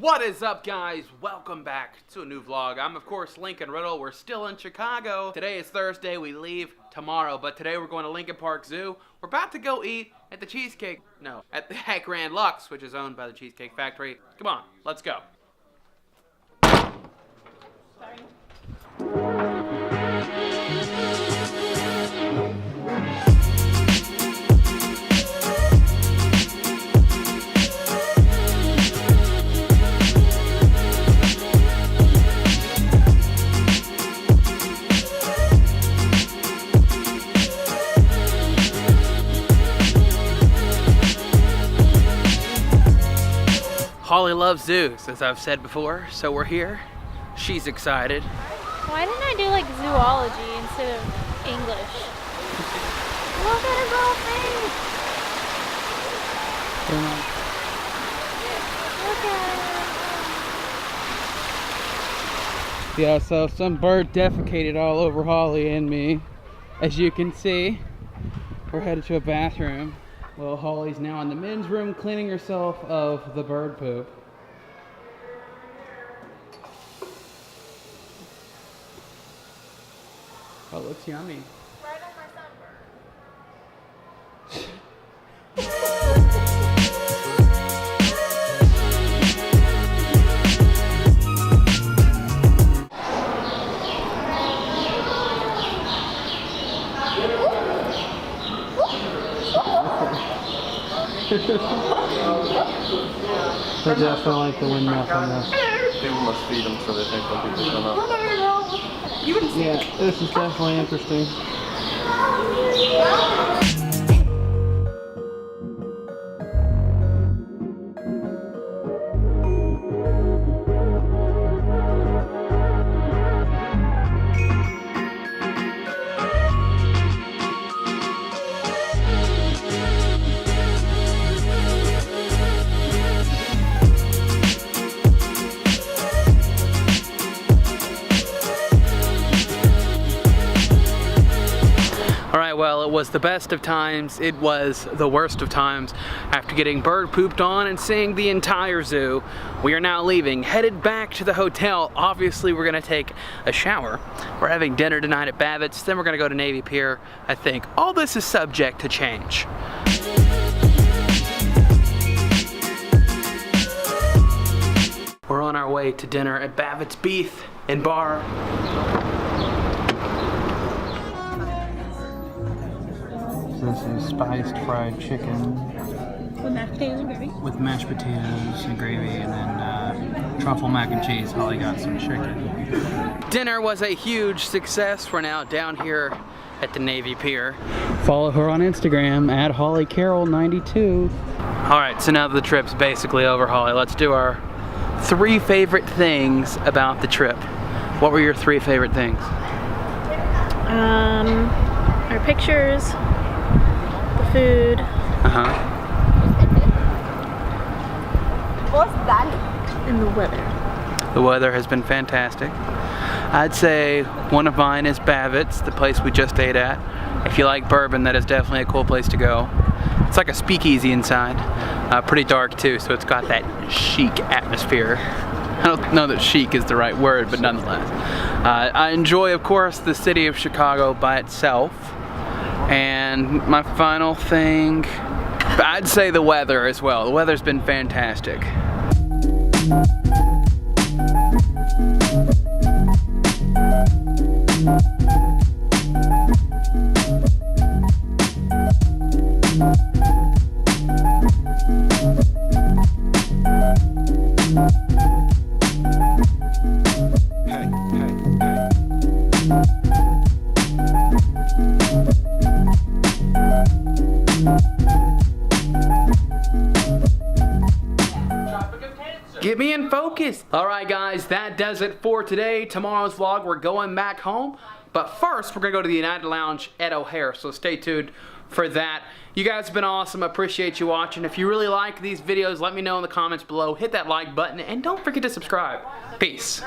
What is up, guys? Welcome back to a new vlog. I'm of course Lincoln Riddle. We're still in Chicago. Today is Thursday. We leave tomorrow, but today we're going to Lincoln Park Zoo. We're about to go eat at the at the Grand Lux, which is owned by the Cheesecake Factory. Come on, let's go. Sorry. Holly loves zoos, as I've said before, so we're here. She's excited. Why didn't I do like zoology instead of English? Look at his little face! Look at him. Yeah, so some bird defecated all over Holly and me. As you can see, we're headed to a bathroom. Well, Holly's now in the men's room cleaning herself of the bird poop. Oh, it looks yummy. Right on my sunburn. I just don't like the windmill on this. People must feed them so they think when people come up. Yeah, this is definitely interesting. Alright, well, it was the best of times, it was the worst of times. After getting bird pooped on and seeing the entire zoo, we are now leaving, headed back to the hotel. Obviously, we're gonna take a shower. We're having dinner tonight at Babbitt's, then we're gonna go to Navy Pier, I think. All this is subject to change. We're on our way to dinner at Babbitt's Beef and Bar. This is spiced fried chicken With mashed potatoes and gravy? with mashed potatoes and gravy, and then truffle mac and cheese. Holly got some chicken. Dinner was a huge success. We're now down here at the Navy Pier. Follow her on Instagram at HollyCarroll92. Alright, so now that the trip's basically over, Holly, let's do our 3 favorite things about the trip. What were your 3 favorite things? Our pictures, the food. What's that? And the weather. The weather has been fantastic. I'd say one of mine is Babbitt's, the place we just ate at. If you like bourbon, that is definitely a cool place to go. It's like a speakeasy inside. Pretty dark too, so it's got that chic atmosphere. I don't know that chic is the right word, but nonetheless. I enjoy, of course, the city of Chicago by itself. And my final thing, I'd say the weather as well. The weather's been fantastic. Get me in focus. All right, guys, that does it for today. Tomorrow's vlog, we're going back home. But first, we're gonna go to the United Lounge at O'Hare, so stay tuned for that. You guys have been awesome. I appreciate you watching. If you really like these videos, let me know in the comments below. Hit that like button, and don't forget to subscribe. Peace.